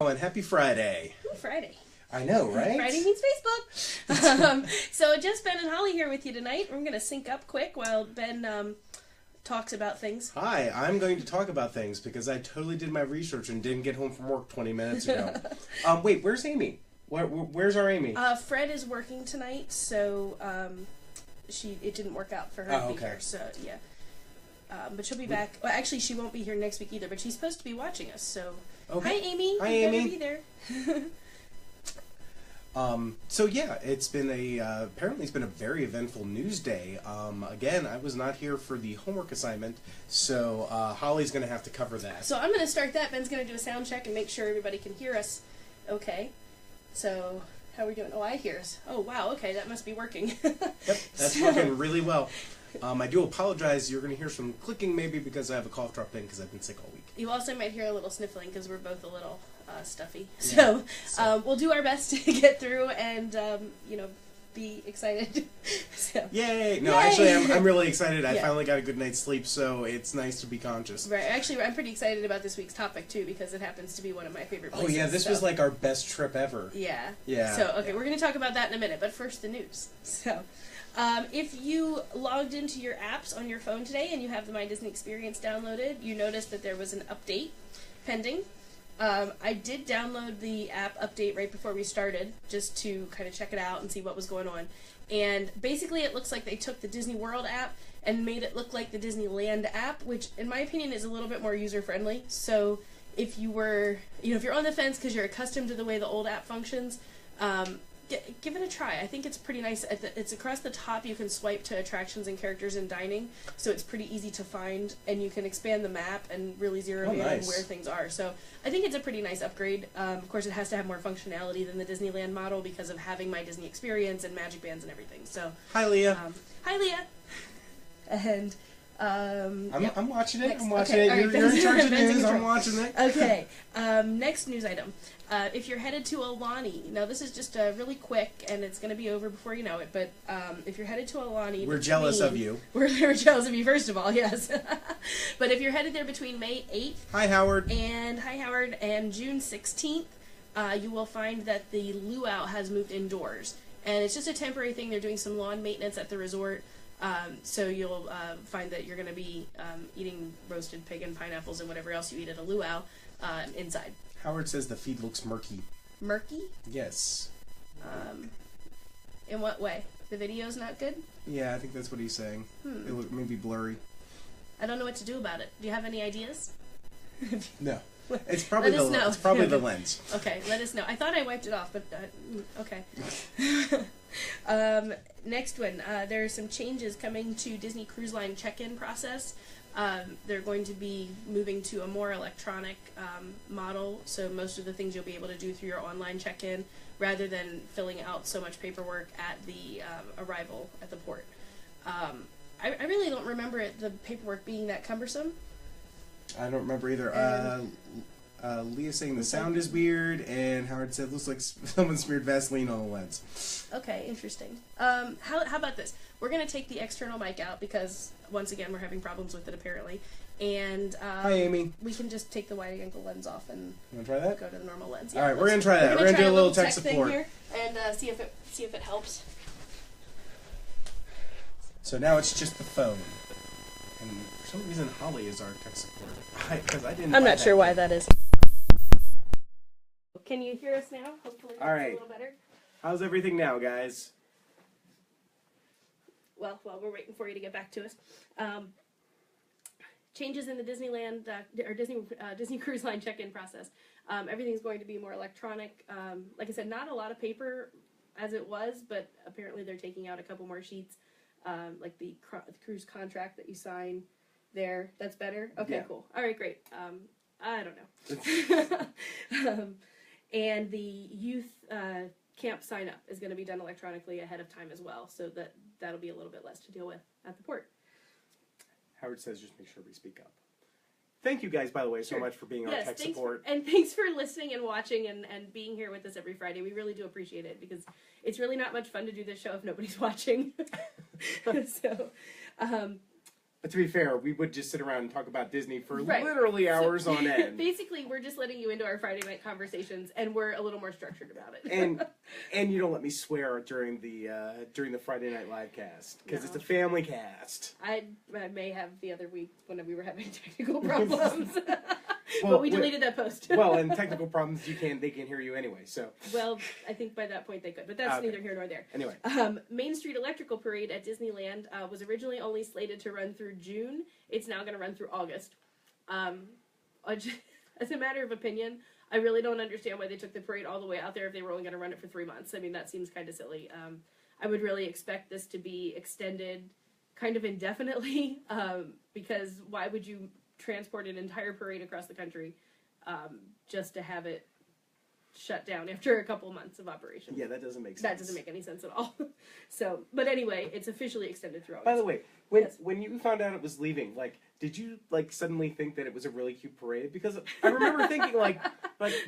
Oh, and happy Friday. Ooh, Friday. I know, right? Friday means Facebook. So just Ben and Holly here with you tonight. We're going to sync up quick while Ben talks about things. Hi, I'm going to talk about things because I totally did my research and didn't get home from work 20 minutes ago. Wait, where's Amy? Where's our Amy? Fred is working tonight, so it didn't work out for her to be here. So, yeah. But she'll be back. Well, actually, she won't be here next week either, but she's supposed to be watching us, so... Okay. Hi, Amy. Hi, You Amy. better be there. So yeah, it's been apparently it's been a very eventful news day. Again, I was not here for the homework assignment, so Holly's going to have to cover that. So I'm going to start that. Ben's going to do a sound check and make sure everybody can hear us okay. So, how are we doing? Oh, I hear us. Oh, wow, okay, that must be working. Yep, that's working really well. I do apologize. You're going to hear some clicking maybe because I have a cough drop in because I've been sick all week. You also might hear a little sniffling because we're both a little stuffy. So, we'll do our best to get through and, be excited. So. Yay! No, Yay! Actually, I'm really excited. I Yeah. finally got a good night's sleep, so it's nice to be conscious. Right. Actually, I'm pretty excited about this week's topic, too, because it happens to be one of my favorite places. Oh, yeah, this was like our best trip ever. Yeah. Yeah. So, okay, we're going to talk about that in a minute, but first the news. So, if you logged into your apps on your phone today and you have the My Disney Experience downloaded, you noticed that there was an update pending. I did download the app update right before we started, just to kind of check it out and see what was going on. And basically it looks like they took the Disney World app and made it look like the Disneyland app, which in my opinion is a little bit more user-friendly. So if you were, if you're on the fence because you're accustomed to the way the old app functions, give it a try. I think it's pretty nice. It's across the top. You can swipe to attractions and characters and dining, so it's pretty easy to find, and you can expand the map and really zero in on where things are. So I think it's a pretty nice upgrade. Of course, it has to have more functionality than the Disneyland model because of having My Disney Experience and Magic Bands and everything. So hi, Leah. Hi, Leah. And I'm watching it. Next. I'm watching Okay. it. All right. You're in charge of Ben's in news. I'm control. watching it. Okay. Next news item. If you're headed to Aulani, now this is just really quick, and it's going to be over before you know it, but if you're headed to Aulani... We're jealous of you. We're jealous of you, first of all, yes. But if you're headed there between May 8th... Hi, Howard. And June 16th, you will find that the luau has moved indoors. And it's just a temporary thing. They're doing some lawn maintenance at the resort. So you'll find that you're going to be eating roasted pig and pineapples and whatever else you eat at a luau inside. Howard says the feed looks murky. Murky? Yes. In what way? The video's not good? Yeah, I think that's what he's saying. It looked maybe blurry. I don't know what to do about it. Do you have any ideas? No. It's probably It's probably the lens. Okay, let us know. I thought I wiped it off, but okay. Next one, there are some changes coming to Disney Cruise Line check-in process. They're going to be moving to a more electronic model, so most of the things you'll be able to do through your online check-in rather than filling out so much paperwork at the arrival at the port. I really don't remember the paperwork being that cumbersome. I don't remember either. Leah saying the sound is weird, and Howard said looks like someone smeared Vaseline on the lens. Okay, interesting. How about this? We're going to take the external mic out because, once again, we're having problems with it apparently. And hi, Amy. We can just take the wide-angle lens off and try that? go to the normal lens. All right, we're going to try that. We're going to do a little tech support here and see if it helps. So now it's just the phone. And for some reason, Holly is our tech support. Because I didn't. I'm not sure why that is. Can you hear us now? Hopefully that's a little better. How's everything now, guys? Well, while we're waiting for you to get back to us. Changes in the Disneyland, or Disney Cruise Line check-in process. Everything's going to be more electronic. Like I said, not a lot of paper as it was, but apparently they're taking out a couple more sheets. Like the cruise contract that you sign there. That's better? Okay, yeah. Cool. All right, great. I don't know. And the youth camp sign-up is going to be done electronically ahead of time as well, so that'll be a little bit less to deal with at the port. Howard says just make sure we speak up. Thank you guys, by the way, so much for being our tech support. And thanks for listening and watching and being here with us every Friday. We really do appreciate it because it's really not much fun to do this show if nobody's watching. So, But to be fair, we would just sit around and talk about Disney for Right. literally hours on end. Basically, we're just letting you into our Friday night conversations, and we're a little more structured about it. And you don't let me swear during the Friday Night Live cast because it's a family cast. I may have the other week when we were having technical problems. But we deleted that post. Well, and technical problems, they can hear you anyway, so. Well, I think by that point they could, but that's neither here nor there. Anyway. Main Street Electrical Parade at Disneyland was originally only slated to run through June. It's now going to run through August. As a matter of opinion, I really don't understand why they took the parade all the way out there if they were only going to run it for 3 months. I mean, that seems kind of silly. I would really expect this to be extended kind of indefinitely, because why would you transport an entire parade across the country just to have it shut down after a couple months of operation? Yeah, that doesn't make sense. That doesn't make any sense at all. So, but anyway, it's officially extended through August. By the way, when you found out it was leaving, did you suddenly think that it was a really cute parade? Because I remember thinking like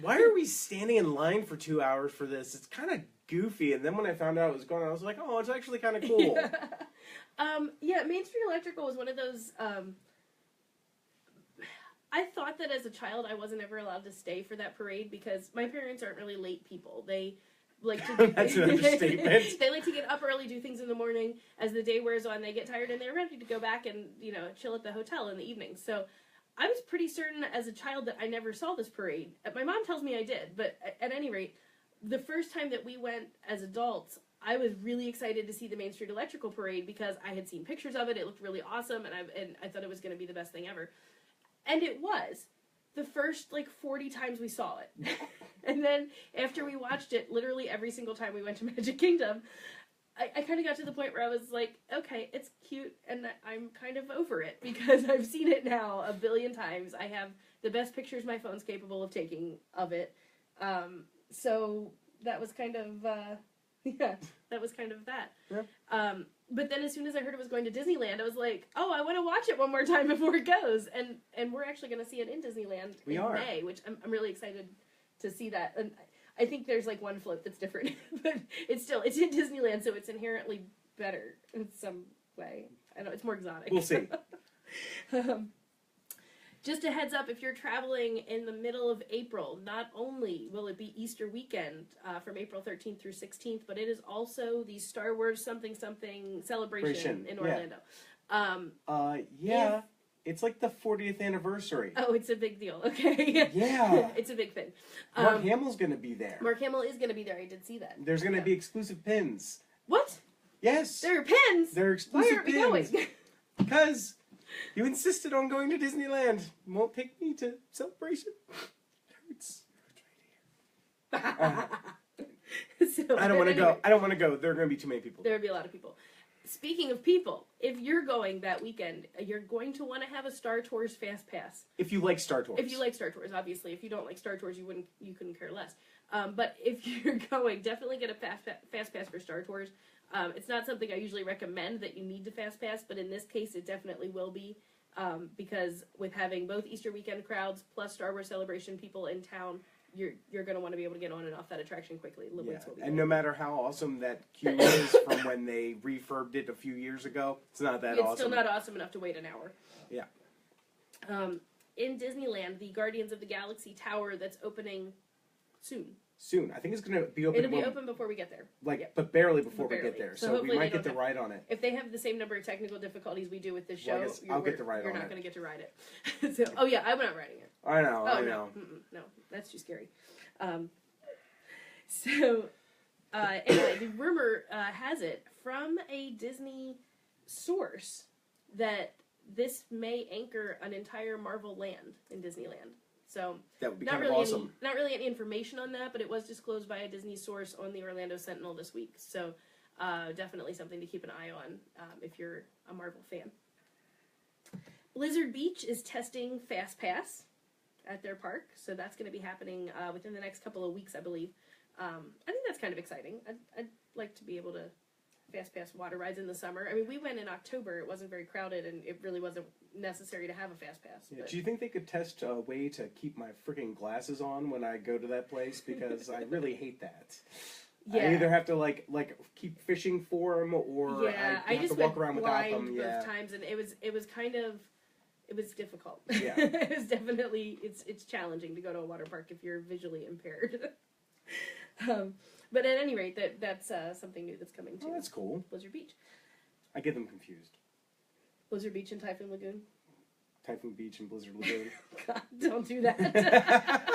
why are we standing in line for 2 hours for this? It's kind of goofy. And then when I found out it was going on, I was like, oh, it's actually kind of cool. Yeah, Main Street Electrical was one of those. I thought that as a child I wasn't ever allowed to stay for that parade because my parents aren't really late people. They like to That's an understatement. They like to get up early, do things in the morning. As the day wears on, they get tired and they're ready to go back and, chill at the hotel in the evening. So I was pretty certain as a child that I never saw this parade. My mom tells me I did, but at any rate, the first time that we went as adults, I was really excited to see the Main Street Electrical Parade because I had seen pictures of it. It looked really awesome, and I thought it was going to be the best thing ever. And it was. The first, 40 times we saw it. And then, after we watched it, literally every single time we went to Magic Kingdom, I kind of got to the point where I was like, okay, it's cute, and I'm kind of over it, because I've seen it now a billion times. I have the best pictures my phone's capable of taking of it. So, that was kind of, that was kind of that. Yeah. But then as soon as I heard it was going to Disneyland, I was like, oh, I want to watch it one more time before it goes. And we're actually going to see it in Disneyland in May, which I'm really excited to see that. And I think there's one float that's different, but it's in Disneyland, so it's inherently better in some way. I know, it's more exotic. We'll see. Just a heads up, if you're traveling in the middle of April, not only will it be Easter weekend from April 13th through 16th, but it is also the Star Wars something celebration in Orlando. It's the 40th anniversary. Oh, it's a big deal. Okay. Yeah. It's a big thing. Mark Hamill's going to be there. Mark Hamill is going to be there. I did see that. There's going to be exclusive pins. What? Yes. There are pins? There are exclusive pins. Why aren't we going? Because you insisted on going to Disneyland. You won't take me to Celebration. It hurts right here. So, I don't want to go. I don't want to go. There are going to be too many people. There would be a lot of people. Speaking of people, if you're going that weekend, you're going to want to have a Star Tours Fast Pass. If you like Star Tours. If you like Star Tours, obviously. If you don't like Star Tours, you couldn't care less. But if you're going, definitely get a Fast Pass for Star Tours. It's not something I usually recommend that you need to Fast Pass, but in this case, it definitely will be. Because with having both Easter weekend crowds plus Star Wars Celebration people in town, you're going to want to be able to get on and off that attraction quickly. And no matter how awesome that queue is from when they refurbed it a few years ago, it's not that awesome. It's still not awesome enough to wait an hour. Yeah. In Disneyland, the Guardians of the Galaxy Tower that's opening soon. I think it's going to be open. It'll be open before we get there. But barely before we get there. So we might get the ride on it. If they have the same number of technical difficulties we do with this show, I'll get the ride on it. You're not going to get to ride it. So, oh yeah, I'm not riding it. I know. No, that's too scary. Anyway, the rumor has it from a Disney source that this may anchor an entire Marvel land in Disneyland. So that would be kind of awesome. Not really any information on that, but it was disclosed by a Disney source on the Orlando Sentinel this week. So definitely something to keep an eye on if you're a Marvel fan. Blizzard Beach is testing Fast Pass at their park, so that's going to be happening within the next couple of weeks, I believe. I think that's kind of exciting. I'd like to be able to Fast Pass water rides in the summer. I mean, we went in October. It wasn't very crowded, and it really wasn't necessary to have a Fast Pass. Yeah. Do you think they could test a way to keep my freaking glasses on when I go to that place? Because I really hate that. Yeah. I either have to like keep fishing for them, or I have just to walk went around without blind them. both times, and it was kind of. It was difficult. Yeah. It was definitely, it's challenging to go to a water park if you're visually impaired. But at any rate, that's something new that's coming to. Oh, that's cool. Blizzard Beach. I get them confused. Blizzard Beach and Typhoon Lagoon. Typhoon Beach and Blizzard Lagoon. God, don't do that.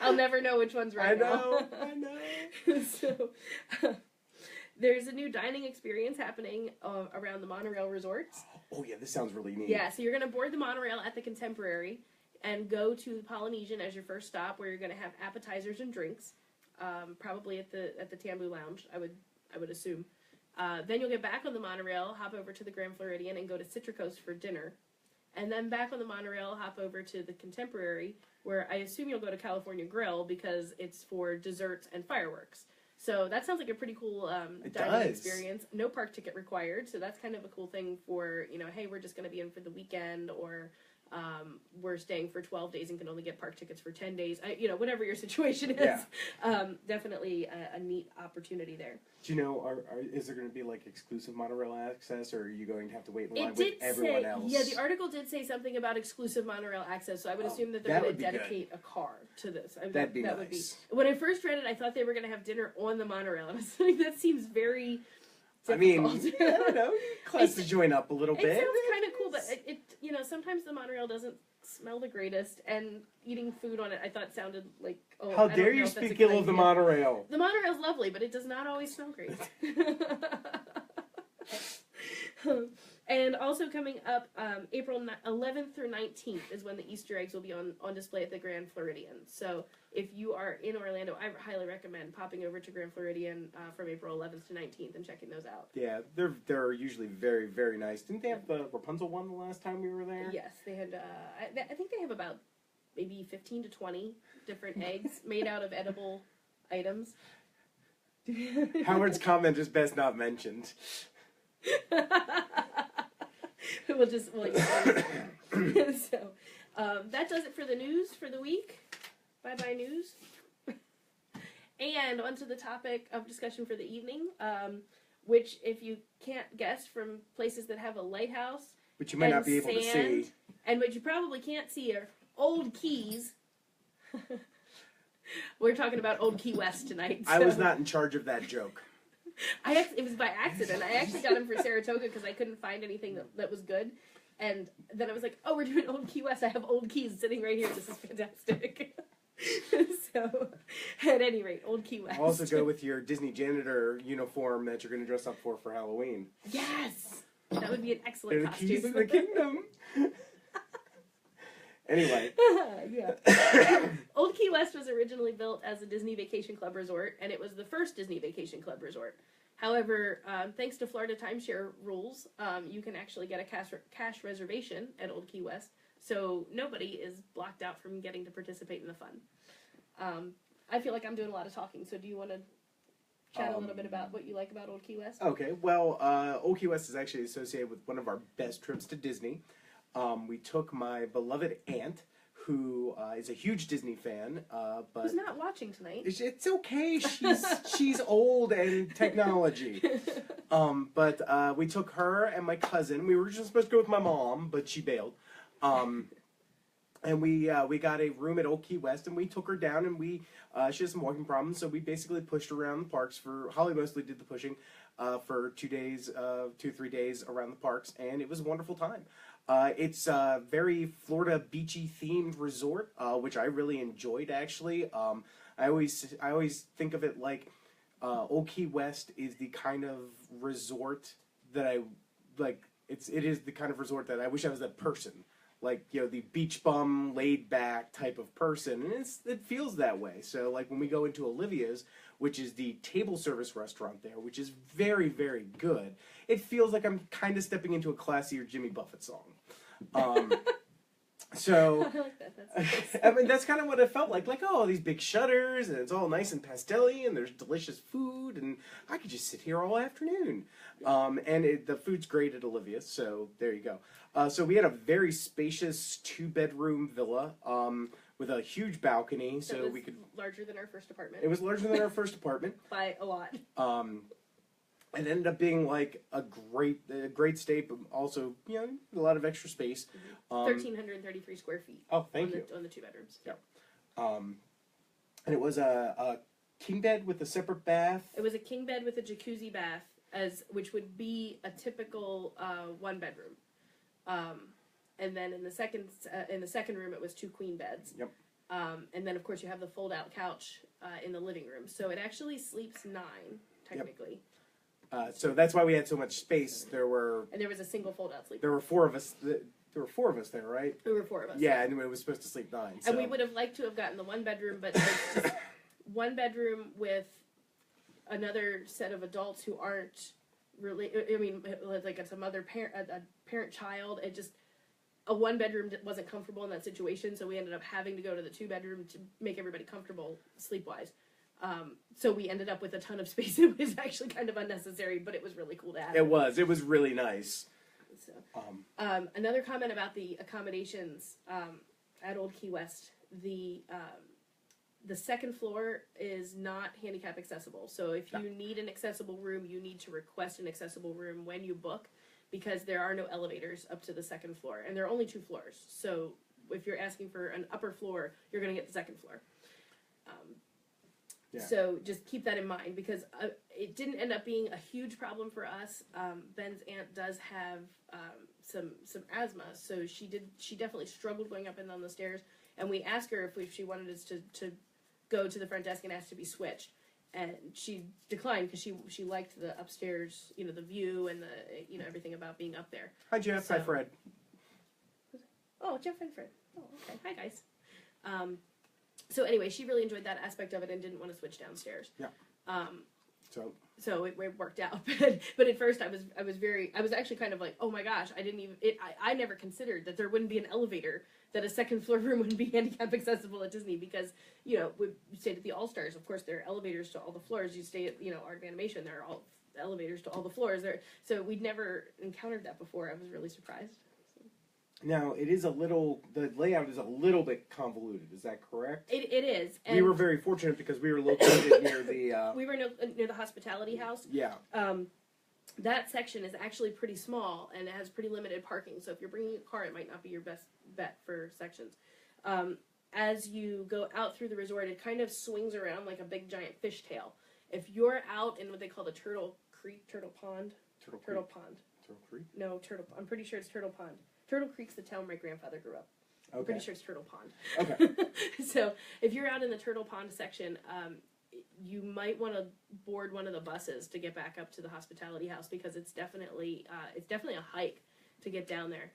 I'll never know which one's right now. I know. So, there's a new dining experience happening around the monorail resorts. Oh yeah, this sounds really neat. Yeah, so you're going to board the monorail at the Contemporary and go to the Polynesian as your first stop, where you're going to have appetizers and drinks, probably at the Tambu Lounge, I would assume. Then you'll get back on the monorail, hop over to the Grand Floridian, and go to Citricos for dinner. And then back on the monorail, hop over to the Contemporary, where I assume you'll go to California Grill because it's for desserts and fireworks. So that sounds like a pretty cool dining experience. No park ticket required, so that's kind of a cool thing for, hey, we're just going to be in for the weekend, or we're staying for 12 days and can only get park tickets for 10 days. Whatever your situation is. Yeah. Definitely a neat opportunity there. Do you know, is there going to be like exclusive monorail access, or are you going to have to wait in line with everyone else? Yeah, the article did say something about exclusive monorail access, so I would assume that they're going to dedicate a car to this. That'd be nice. When I first read it, I thought they were going to have dinner on the monorail. I was like, that seems very difficult. I mean, I don't know, class to join up a little bit. It sounds kind of cool, but it sometimes the monorail doesn't smell the greatest, and eating food on it I thought sounded like, how dare you speak ill of the monorail. The monorail's lovely, but it does not always smell great. And also coming up, April 11th through 19th is when the Easter eggs will be on display at the Grand Floridian. So if you are in Orlando, I highly recommend popping over to Grand Floridian from April 11th to 19th and checking those out. Yeah, they're usually very, very nice. Didn't they have the Rapunzel one the last time we were there? Yes, they had, I think they have about maybe 15 to 20 different eggs made out of edible items. Howard's comment is best not mentioned. We'll so that does it for the news for the week. Bye news. And onto the topic of discussion for the evening, which, if you can't guess, from places that have a lighthouse, which you might not be able to see, and what you probably can't see, are Old Keys. We're talking about Old Key West tonight. So. I was not in charge of that joke. It was by accident. I actually got him for Saratoga because I couldn't find anything that was good. And then I was like, oh, we're doing Old Key West. I have Old Keys sitting right here. This is fantastic. So, at any rate, Old Key West. I'll also go with your Disney janitor uniform that you're going to dress up for Halloween. Yes! That would be an excellent costume. The keys of the kingdom. Anyway. Yeah. Old Key West was originally built as a Disney Vacation Club resort, and it was the first Disney Vacation Club resort. However, thanks to Florida timeshare rules, you can actually get a cash reservation at Old Key West, so nobody is blocked out from getting to participate in the fun. I feel like I'm doing a lot of talking, so do you want to chat a little bit about what you like about Old Key West? Okay, well, Old Key West is actually associated with one of our best trips to Disney. We took my beloved aunt, who is a huge Disney fan, but who's not watching tonight. It's okay. She's old and technology. But we took her and my cousin. We were just supposed to go with my mom, but she bailed. And we got a room at Old Key West, and we took her down, and she has some walking problems, so we basically pushed her around the parks Holly mostly did the pushing, for 2 days, 2-3 days around the parks, and it was a wonderful time. It's a very Florida beachy themed resort, which I really enjoyed actually. I always think of it like, Old Key West is the kind of resort that I like. It is the kind of resort that I wish I was that person. Like, the beach bum, laid back type of person, and it feels that way. So, like, when we go into Olivia's, which is the table service restaurant there, which is very, very good, it feels like I'm kind of stepping into a classier Jimmy Buffett song. So, I like that. That's nice. I mean, that's kind of what it felt like. Like, oh, these big shutters, and it's all nice and pastel-y, and there's delicious food, and I could just sit here all afternoon. And the food's great at Olivia's, so there you go. So we had a very spacious 2-bedroom villa, with a huge balcony, That so was we could. larger than our first apartment. It was larger than our first apartment. By a lot. It ended up being like a great stay, but also a lot of extra space. 1,333 square feet. Oh, thank you. On the 2 bedrooms. Yeah. And it was a king bed with a separate bath. It was a king bed with a jacuzzi bath, which would be a typical 1 bedroom. And then in the second room, it was 2 queen beds. Yep. And then of course you have the fold out couch in the living room, so it actually sleeps 9 technically. Yep. So that's why we had so much space. And there was a single fold out sleep. There were 4 of us. There were 4 of us there, right? There were 4 of us. Yeah, and it was supposed to sleep 9. So. And we would have liked to have gotten the 1 bedroom, but it's just 1 bedroom with another set of adults who aren't really. I mean, like it's a parent-child. It just a 1 bedroom wasn't comfortable in that situation, so we ended up having to go to the 2 bedroom to make everybody comfortable sleep-wise. So we ended up with a ton of space. It was actually kind of unnecessary, but it was really cool to have. It was really nice. So, another comment about the accommodations at Old Key West. The second floor is not handicap accessible. So if you need an accessible room, you need to request an accessible room when you book, because there are no elevators up to the second floor, and there are only 2 floors. So if you're asking for an upper floor, you're going to get the second floor. So just keep that in mind, because it didn't end up being a huge problem for us. Ben's aunt does have some asthma, so she definitely struggled going up and down the stairs. And we asked her if she wanted us to go to the front desk and ask to be switched, and she declined because she liked the upstairs, the view and the everything about being up there. Hi Jeff. Hi Fred. Oh, Jeff and Fred. Oh, okay. Hi guys. So anyway, she really enjoyed that aspect of it and didn't want to switch downstairs. Yeah. So it worked out, but at first I was actually kind of like, oh my gosh, I never considered that there wouldn't be an elevator, that a second floor room wouldn't be handicap accessible at Disney, because we stayed at the All Stars. Of course, there are elevators to all the floors. You stay at Art of Animation, there are all elevators to all the floors there. So we'd never encountered that before. I was really surprised. Now, the layout is a little bit convoluted, is that correct? It is. And we were very fortunate because we were located near the... we were near the hospitality house. Yeah. That section is actually pretty small, and it has pretty limited parking, so if you're bringing a car, it might not be your best bet for sections. As you go out through the resort, it kind of swings around like a big giant fishtail. If you're out in what they call the Turtle Pond? Turtle Pond. Turtle Creek? No, I'm pretty sure it's Turtle Pond. Turtle Creek's the town where my grandfather grew up. Okay. I'm pretty sure it's Turtle Pond. Okay. So if you're out in the Turtle Pond section, you might want to board one of the buses to get back up to the hospitality house, because it's definitely a hike to get down there.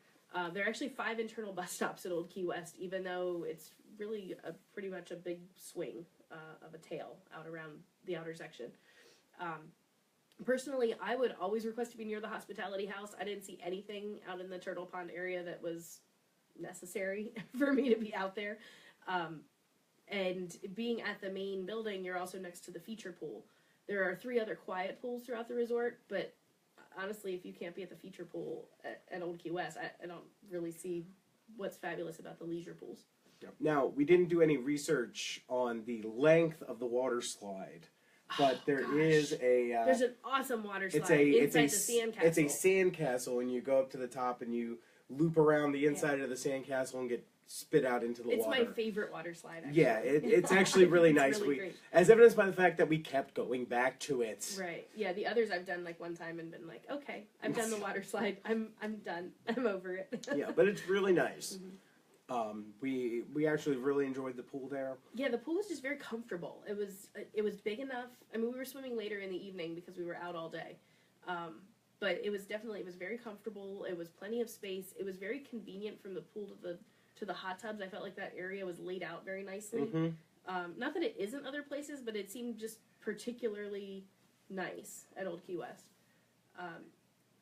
There are actually 5 internal bus stops at Old Key West, even though it's really pretty much a big swing of a tail out around the outer section. Personally, I would always request to be near the hospitality house. I didn't see anything out in the Turtle Pond area that was necessary for me to be out there. And being at the main building, you're also next to the feature pool. There are 3 other quiet pools throughout the resort, but honestly, if you can't be at the feature pool at Old Key West, I don't really see what's fabulous about the leisure pools. Now, we didn't do any research on the length of the water slide. But there's an awesome water slide inside the sandcastle. It's a sandcastle, and you go up to the top and you loop around the inside of the sandcastle and get spit out into the water. It's my favorite water slide, actually. Yeah, it's actually really nice. Really great. As evidenced by the fact that we kept going back to it. Right. Yeah, the others I've done like one time and been like, okay, I've done the water slide. I'm done. I'm over it. Yeah, but it's really nice. Mm-hmm. We actually really enjoyed the pool there. Yeah, the pool was just very comfortable. It was big enough. I mean, we were swimming later in the evening because we were out all day. But it was very comfortable. It was plenty of space. It was very convenient from the pool to the hot tubs. I felt like that area was laid out very nicely. Mm-hmm. Not that it isn't other places, but it seemed just particularly nice at Old Key West.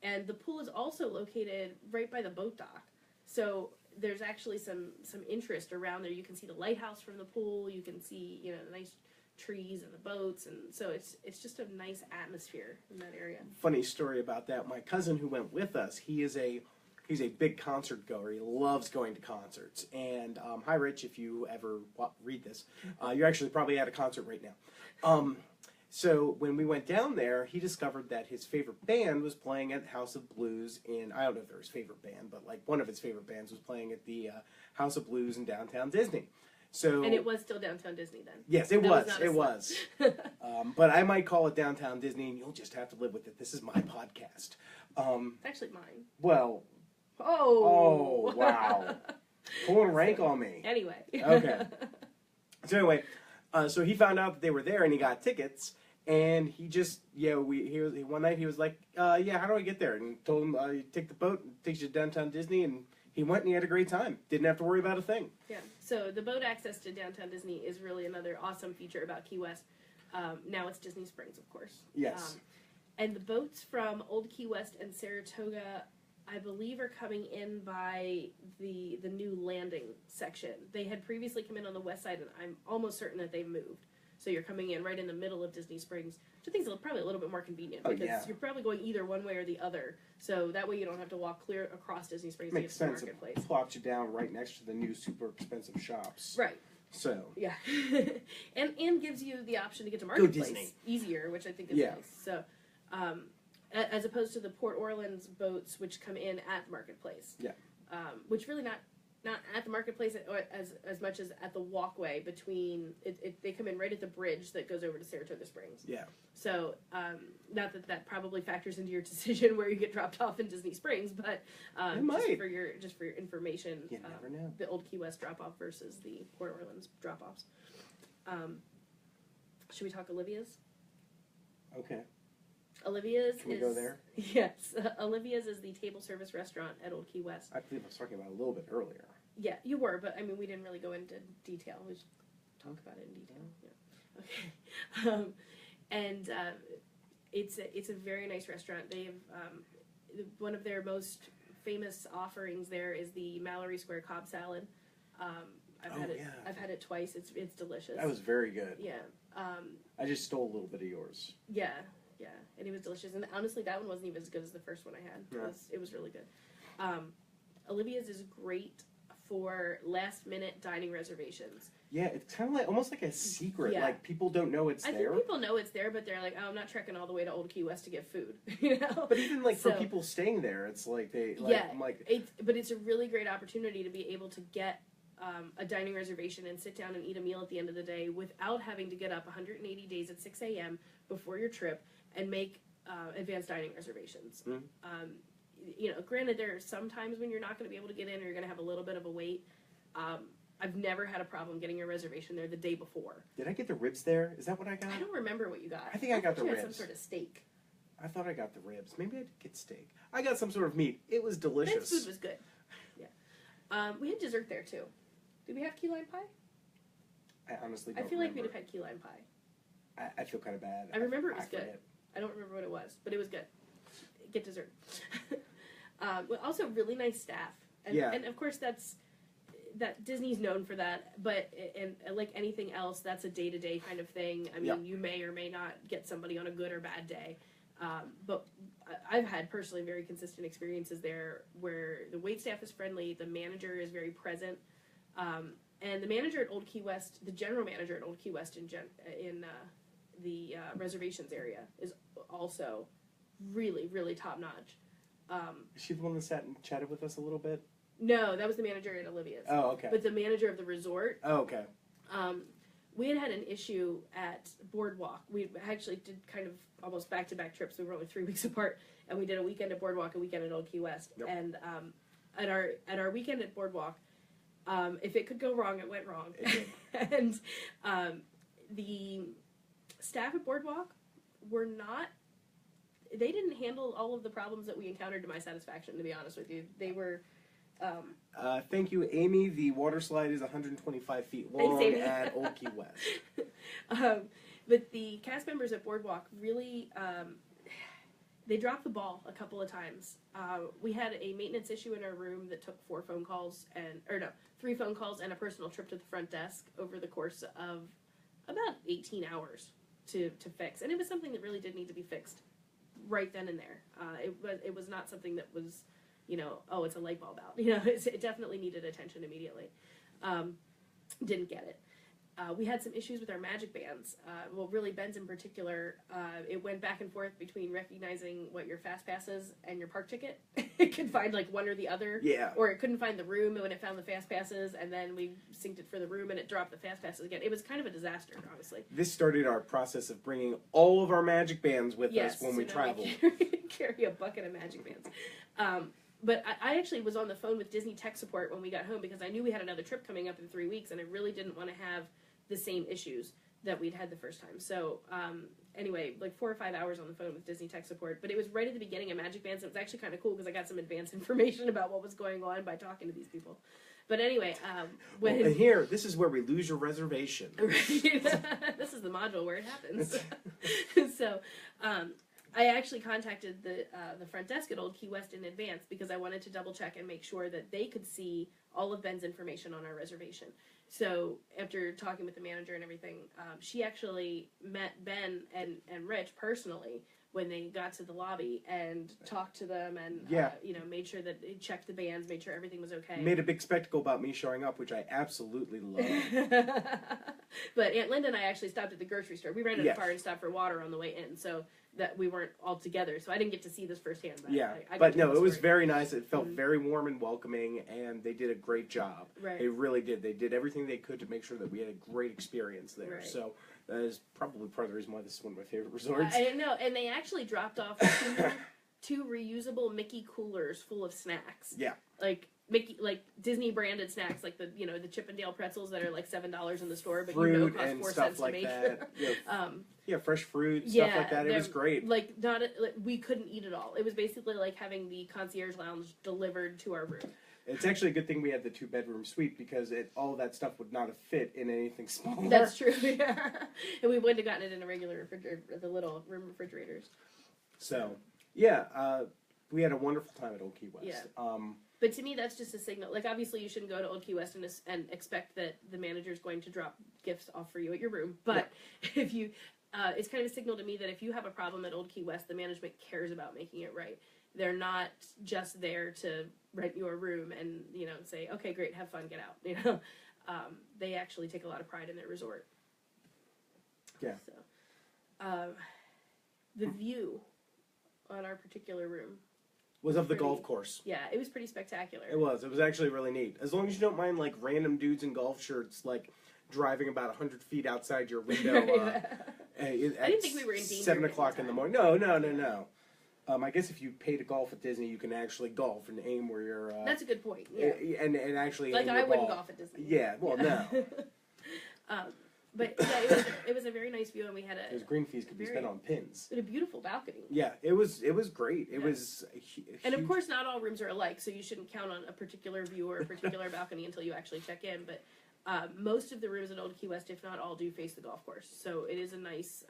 And the pool is also located right by the boat dock. So there's actually some interest around there. You can see the lighthouse from the pool. You can see, the nice trees and the boats, and so it's just a nice atmosphere in that area. Funny story about that. My cousin who went with us, he is a He's a big concert goer. He loves going to concerts. And hi, Rich, if you ever read this, you're actually probably at a concert right now. So when we went down there, he discovered that his favorite band was playing at House of Blues in, I don't know if they're his favorite band, but like one of his favorite bands was playing at the House of Blues in downtown Disney. So, and it was still downtown Disney then. Yes, it was. It was. But I might call it downtown Disney, and you'll just have to live with it. This is my podcast. It's actually mine. Well. Oh. Oh, wow. Pulling rank on me. Anyway. Okay. So anyway, so he found out that they were there, and he got tickets. And he just, one night he was like, how do I get there? And told him, you take the boat, it takes you to downtown Disney, and he went and he had a great time. Didn't have to worry about a thing. Yeah, so the boat access to downtown Disney is really another awesome feature about Key West. Now it's Disney Springs, of course. Yes. And the boats from Old Key West and Saratoga, I believe, are coming in by the new landing section. They had previously come in on the west side, and I'm almost certain that they've moved. So you're coming in right in the middle of Disney Springs, which I think is probably a little bit more convenient because you're probably going either one way or the other. So that way you don't have to walk clear across Disney Springs to get to the marketplace. It plops you down right next to the new super expensive shops. Right. So. Yeah. and gives you the option to get to marketplace easier, which I think is nice. So, as opposed to the Port Orleans boats, which come in at marketplace. Yeah. Which really not at the marketplace as much as at the walkway between they come in right at the bridge that goes over to Saratoga Springs. Yeah. So not that probably factors into your decision where you get dropped off in Disney Springs, but it might. just for your information, you never know. the Old Key West drop off versus the Port Orleans drop offs. Should we talk Olivia's? Okay. Olivia's Can we go there? Yes. Olivia's is the table service restaurant at Old Key West. I believe I was talking about it a little bit earlier. Yeah, you were, but I mean, we didn't really go into detail. We just talked about it in detail. Yeah. Okay. And it's a very nice restaurant. They have one of their most famous offerings there is the Mallory Square Cobb salad. I've had it twice. It's delicious. That was very good. Yeah. I just stole a little bit of yours. Yeah. Yeah, and it was delicious. And honestly, that one wasn't even as good as the first one I had. Yeah. It was really good. Olivia's is great for last-minute dining reservations. Yeah, it's kind of like almost like a secret. Yeah. Like people don't know it's there. I think people know it's there, but they're like, "Oh, I'm not trekking all the way to Old Key West to get food," you know. But even like for people staying there, it's like they I'm like but it's a really great opportunity to be able to get a dining reservation and sit down and eat a meal at the end of the day without having to get up 180 days at 6 a.m. before your trip and make advanced dining reservations. Mm-hmm. Granted, there are some times when you're not going to be able to get in or you're going to have a little bit of a wait. I've never had a problem getting a reservation there the day before. Did I get the ribs there? Is that what I got? I don't remember what you got. I think I got the you ribs. had some sort of steak. I thought I got the ribs. Maybe I did get steak. I got some sort of meat. It was delicious. Ben's food was good. Yeah. We had dessert there, too. Did we have key lime pie? I honestly don't I feel remember. like we'd have had key lime pie. I feel kind of bad. I remember it was good. forget. I don't remember what it was, but it was good. Get dessert. Also, really nice staff. And of course, that Disney's known for that, but and like anything else, that's a day-to-day kind of thing. I mean, you may or may not get somebody on a good or bad day. But I've had personally very consistent experiences there where the waitstaff is friendly, the manager is very present, and the manager at Old Key West, the general manager at Old Key West in the reservations area is also really, really top-notch. Is she the one that sat and chatted with us a little bit? No, that was the manager at Olivia's. Oh, okay. But the manager of the resort. Oh, okay. We had an issue at Boardwalk. We actually did kind of almost back-to-back trips. We were only 3 weeks apart, and we did a weekend at Boardwalk, a weekend at Old Key West. Yep. And at our weekend at Boardwalk, if it could go wrong, it went wrong. It did. And the staff at Boardwalk were not. They didn't handle all of the problems that we encountered to my satisfaction. To be honest with you, they were. Thank you, Amy. The water slide is 125 feet long at Old Key West. But the cast members at Boardwalk really, they dropped the ball a couple of times. We had a maintenance issue in our room that took 3 phone calls and a personal trip to the front desk over the course of about 18 hours to fix. And it was something that really did need to be fixed right then and there. It was not something that was oh, it's a light bulb out. It definitely needed attention immediately. Didn't get it. We had some issues with our magic bands. Really Ben's in particular, it went back and forth between recognizing what your fast pass is and your park ticket. It could find like one or the other. Yeah. Or it couldn't find the room when it found the fast passes, and then we synced it for the room and it dropped the fast passes again. It was kind of a disaster, honestly. This started our process of bringing all of our magic bands with us when we traveled. Carry a bucket of magic bands. But I actually was on the phone with Disney tech support when we got home because I knew we had another trip coming up in 3 weeks, and I really didn't want to have the same issues that we'd had the first time. So anyway, like 4 or 5 hours on the phone with Disney tech support. But it was right at the beginning of Magic Bands. It was actually kind of cool because I got some advanced information about what was going on by talking to these people. But anyway, and here, this is where we lose your reservation. This is the module where it happens. So I actually contacted the front desk at Old Key West in advance because I wanted to double check and make sure that they could see all of Ben's information on our reservation. So after talking with the manager and everything, she actually met Ben and Rich personally when they got to the lobby and talked to them and made sure that they checked the bands, made sure everything was okay. Made a big spectacle about me showing up, which I absolutely love. But Aunt Linda and I actually stopped at the grocery store. We rented a car and stopped for water on the way in, so that we weren't all together. So I didn't get to see this firsthand. But it was very nice. It felt very warm and welcoming, and they did a great job. Right. They really did. They did everything they could to make sure that we had a great experience there. Right. So that is probably part of the reason why this is one of my favorite resorts. I know, and they actually dropped off two reusable Mickey coolers full of snacks. Yeah. Like Disney branded snacks, like the Chip and Dale pretzels that are like $7 in the store, but fruit cost and 4 stuff cents like to make. that. Fresh fruit, stuff like that. It was great. Like we couldn't eat it all. It was basically like having the concierge lounge delivered to our room. It's actually a good thing we had the 2-bedroom suite because all of that stuff would not have fit in anything smaller. That's true. Yeah. And we wouldn't have gotten it in a regular refrigerator, the little room refrigerators. So, we had a wonderful time at Old Key West. Yeah. But to me, that's just a signal. Like, obviously, you shouldn't go to Old Key West and expect that the manager's going to drop gifts off for you at your room. But if you, it's kind of a signal to me that if you have a problem at Old Key West, the management cares about making it right. They're not just there to rent your room and say, okay, great, have fun, get out. They actually take a lot of pride in their resort. Yeah. So, the view on our particular room was of the golf course. Yeah, it was pretty spectacular. It was actually really neat. As long as you don't mind like random dudes in golf shirts like driving about 100 feet outside your window. I didn't think we were in danger 7 o'clock in the morning. No. I guess if you pay to golf at Disney, you can actually golf and aim where you're. That's a good point. Yeah. And actually like aim I your wouldn't ball. golf at Disney. Yeah. Well, no. But yeah, it was a very nice view, and we had Those green fees could be spent on pins. A beautiful balcony. Yeah, it was great. It was and of course, not all rooms are alike, so you shouldn't count on a particular view or a particular balcony until you actually check in. But most of the rooms at Old Key West, if not all, do face the golf course. So it is a nice.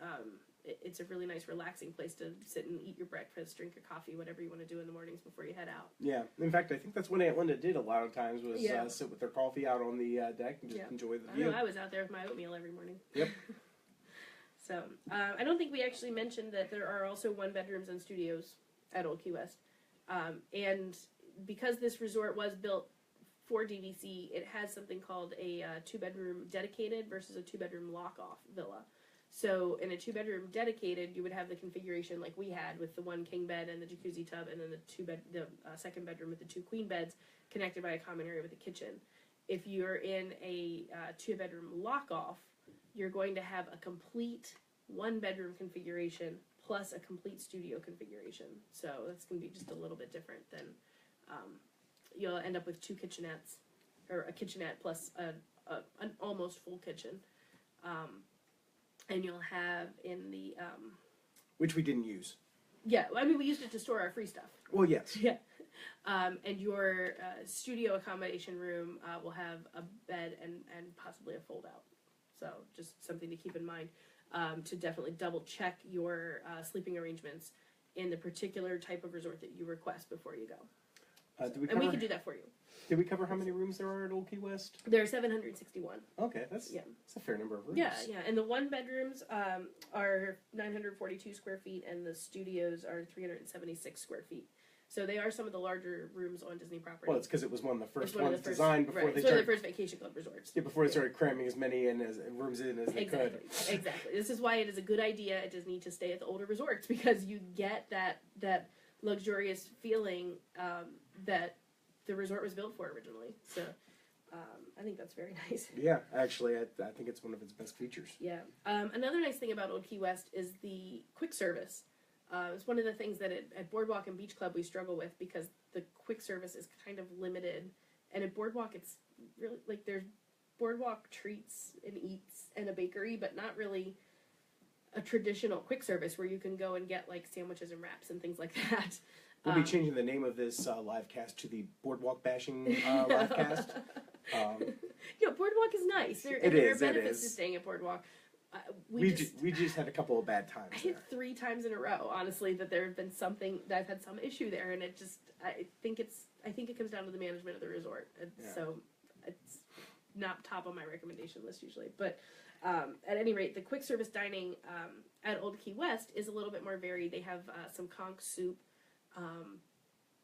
It's a really nice, relaxing place to sit and eat your breakfast, drink your coffee, whatever you want to do in the mornings before you head out. Yeah. In fact, I think that's what Aunt Linda did a lot of times was sit with their coffee out on the deck and just enjoy the view. I was out there with my oatmeal every morning. Yep. So, I don't think we actually mentioned that there are also 1-bedrooms and studios at Old Key West. And because this resort was built for DVC, it has something called a 2-bedroom dedicated versus a 2-bedroom lock-off villa. So in a 2-bedroom dedicated, you would have the configuration like we had with the 1 king bed and the jacuzzi tub, and then the second bedroom with the 2 queen beds connected by a common area with a kitchen. If you're in a 2-bedroom lock-off, you're going to have a complete 1-bedroom configuration plus a complete studio configuration. So that's going to be just a little bit different than you'll end up with 2 kitchenettes, or a kitchenette plus an almost full kitchen. And you'll have in the... which we didn't use. Yeah, I mean, we used it to store our free stuff. Well, yes. Yeah. And your studio accommodation room will have a bed and possibly a fold-out. So just something to keep in mind to definitely double-check your sleeping arrangements in the particular type of resort that you request before you go. And we can do that for you. Did we cover how many rooms there are at Old Key West? There are 761. Okay, that's a fair number of rooms. Yeah. And the 1-bedrooms are 942 square feet, and the studios are 376 square feet. So they are some of the larger rooms on Disney property. Well, it's because it was one of the first It's one of ones the first- designed before right, they it's one of started. the first vacation club resorts. Yeah, before they started cramming as many rooms in as they Exactly. could. Exactly. This is why it is a good idea at Disney to stay at the older resorts, because you get that luxurious feeling that the resort was built for originally. So I think that's very nice. Yeah, actually, I think it's one of its best features. Yeah. Another nice thing about Old Key West is the quick service. It's one of the things that at Boardwalk and Beach Club we struggle with, because the quick service is kind of limited. And at Boardwalk, it's really, like, there's Boardwalk treats and eats and a bakery, but not really a traditional quick service where you can go and get, like, sandwiches and wraps and things like that. We'll be changing the name of this live cast to the Boardwalk Bashing live cast. Boardwalk is nice. There are benefits to staying at Boardwalk. We just had a couple of bad times. I hit 3 times in a row, honestly, that there have been something that I've had some issue there, and it just I think it comes down to the management of the resort. So it's not top on my recommendation list usually, but at any rate, the quick service dining at Old Key West is a little bit more varied. They have some conch soup,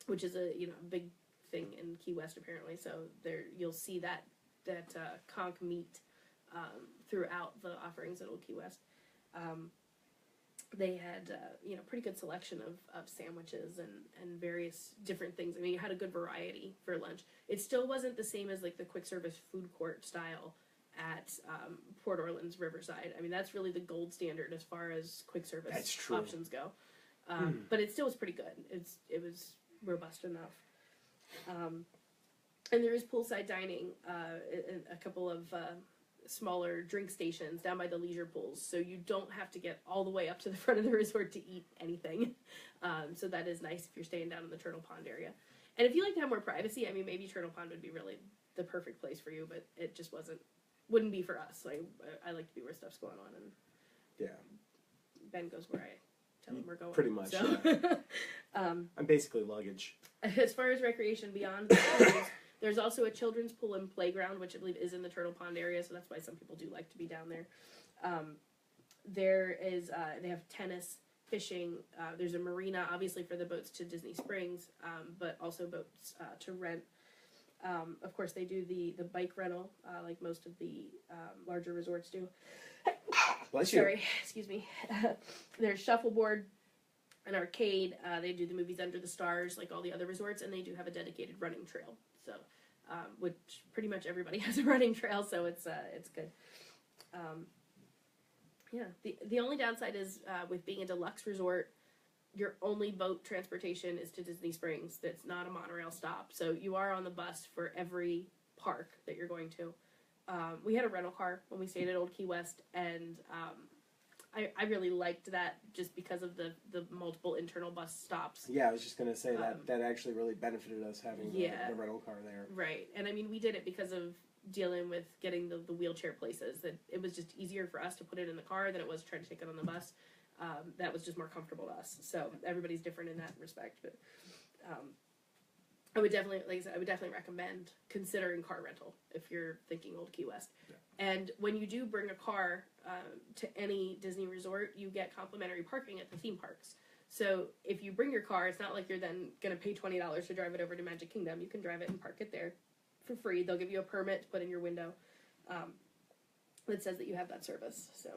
which is a big thing in Key West apparently. So there you'll see that conch meat throughout the offerings at Old Key West. They had pretty good selection of sandwiches and various different things. I mean, you had a good variety for lunch. It still wasn't the same as like the quick service food court style at Port Orleans Riverside. I mean, that's really the gold standard as far as quick service options go. But it still was pretty good. It was robust enough. And there is poolside dining, a couple of smaller drink stations down by the leisure pools, so you don't have to get all the way up to the front of the resort to eat anything. So that is nice if you're staying down in the Turtle Pond area. And if you like to have more privacy, I mean, maybe Turtle Pond would be really the perfect place for you, but it just wouldn't be for us. Like, I like to be where stuff's going on, and yeah, Ben goes where I tell him we're going. Pretty much. So. Yeah. I'm basically luggage. As far as recreation beyond the pools, there's also a children's pool and playground, which I believe is in the Turtle Pond area, so that's why some people do like to be down there. There is, they have tennis, fishing. There's a marina, obviously, for the boats to Disney Springs, but also boats to rent. Of course, they do the bike rental, like most of the larger resorts do. Bless you. Sorry, excuse me. There's shuffleboard, an arcade. They do the movies Under the Stars, like all the other resorts, and they do have a dedicated running trail. So, which pretty much everybody has a running trail, so it's good. The only downside is with being a deluxe resort, your only boat transportation is to Disney Springs. That's not a monorail stop, so you are on the bus for every park that you're going to. We had a rental car when we stayed at Old Key West, and I really liked that just because of the multiple internal bus stops. Yeah, I was just going to say that actually really benefited us having the rental car there. Right, and I mean, we did it because of dealing with getting the wheelchair places, that it was just easier for us to put it in the car than it was trying to take it on the bus. That was just more comfortable to us. So everybody's different in that respect, but I would definitely, like I said, I would definitely recommend considering car rental if you're thinking Old Key West. Yeah. And when you do bring a car to any Disney resort, you get complimentary parking at the theme parks. So if you bring your car, it's not like you're then going to pay $20 to drive it over to Magic Kingdom. You can drive it and park it there for free. They'll give you a permit to put in your window that says that you have that service. So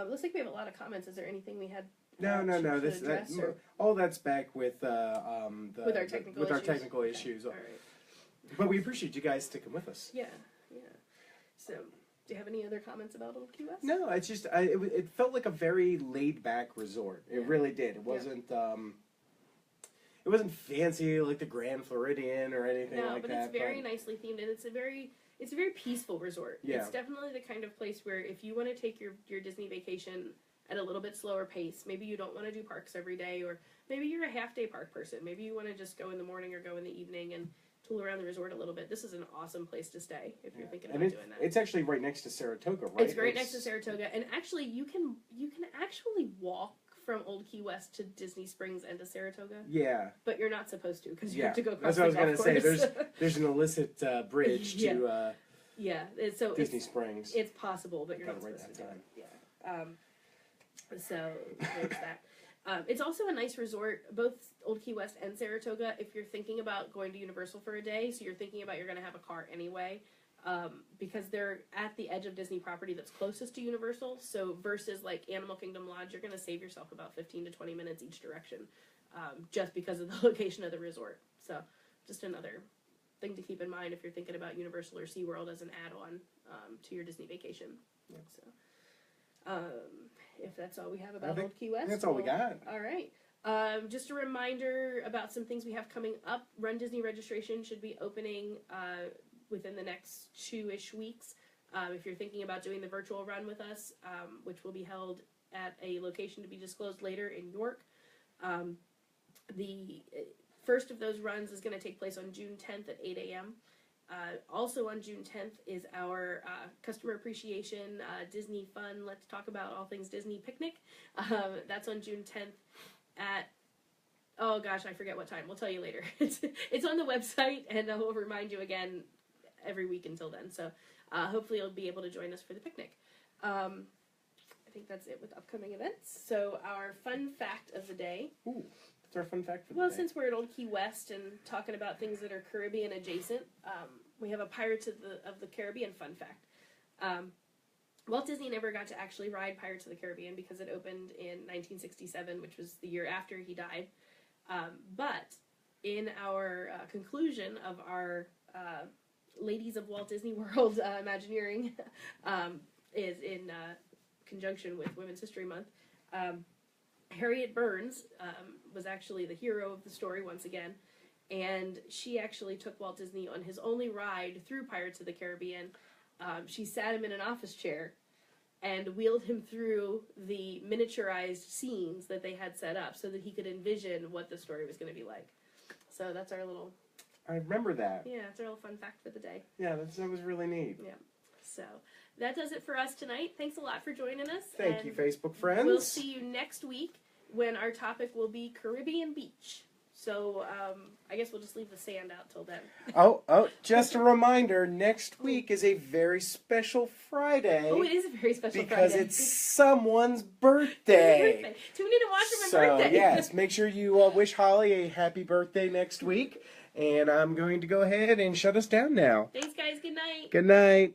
looks like we have a lot of comments. Is there anything we had? No. All that's back with with our technical issues. Okay. All right. But we appreciate you guys sticking with us. Yeah. So, do you have any other comments about Old Key West? No, it's just it felt like a very laid back resort. It really did. It wasn't it wasn't fancy like the Grand Floridian or anything like that. No, but it's very nicely themed, and it's a very peaceful resort. Yeah. It's definitely the kind of place where if you want to take your Disney vacation at a little bit slower pace, maybe you don't want to do parks every day, or maybe you're a half-day park person. Maybe you want to just go in the morning or go in the evening and tool around the resort a little bit. This is an awesome place to stay if you're thinking about doing that. It's actually right next to Saratoga, right? It's right next to Saratoga, and actually you can actually walk from Old Key West to Disney Springs and to Saratoga. Yeah. But you're not supposed to, because you have to go across the golf course. That's what I was going to say. There's an illicit bridge to so Disney Springs. It's possible, but you're not supposed to do it. Yeah. So there's that. It's also a nice resort, both Old Key West and Saratoga, if you're thinking about going to Universal for a day, so you're thinking about you're going to have a car anyway, because they're at the edge of Disney property that's closest to Universal, so versus like Animal Kingdom Lodge, you're going to save yourself about 15 to 20 minutes each direction, just because of the location of the resort. So just another thing to keep in mind if you're thinking about Universal or SeaWorld as an add-on to your Disney vacation. Yeah. So, if that's all we have about Old Key West. That's all we got. All right. Just a reminder about some things we have coming up. Run Disney registration should be opening within the next 2-ish weeks. If you're thinking about doing the virtual run with us, which will be held at a location to be disclosed later in York. The first of those runs is going to take place on June 10th at 8 a.m. Also on June 10th is our Customer Appreciation Disney Fun, Let's Talk About All Things Disney picnic. That's on June 10th at, oh gosh, I forget what time. We'll tell you later. It's on the website, and we'll remind you again every week until then. So hopefully you'll be able to join us for the picnic. I think that's it with upcoming events. So our fun fact of the day. Ooh. What's our fun fact for the Well, day? since we're at Old Key West and talking about things that are Caribbean adjacent, we have a Pirates of the Caribbean fun fact. Walt Disney never got to actually ride Pirates of the Caribbean because it opened in 1967, which was the year after he died. But in our conclusion of our Ladies of Walt Disney World Imagineering is in conjunction with Women's History Month. Harriet Burns was actually the hero of the story once again, and she actually took Walt Disney on his only ride through Pirates of the Caribbean. She sat him in an office chair and wheeled him through the miniaturized scenes that they had set up so that he could envision what the story was going to be like. So that's our little... I remember that. Yeah, it's our little fun fact for the day. Yeah, that was really neat. Yeah. So that does it for us tonight. Thanks a lot for joining us. Thank you, Facebook friends. We'll see you next week when our topic will be Caribbean Beach. So I guess we'll just leave the sand out till then. Oh, just a reminder, next week is a very special Friday. Oh, it is a very special because Friday. it's someone's birthday. Tune in to watch for my birthday. So, yes, make sure you wish Holly a happy birthday next week. And I'm going to go ahead and shut us down now. Thanks, guys. Good night. Good night.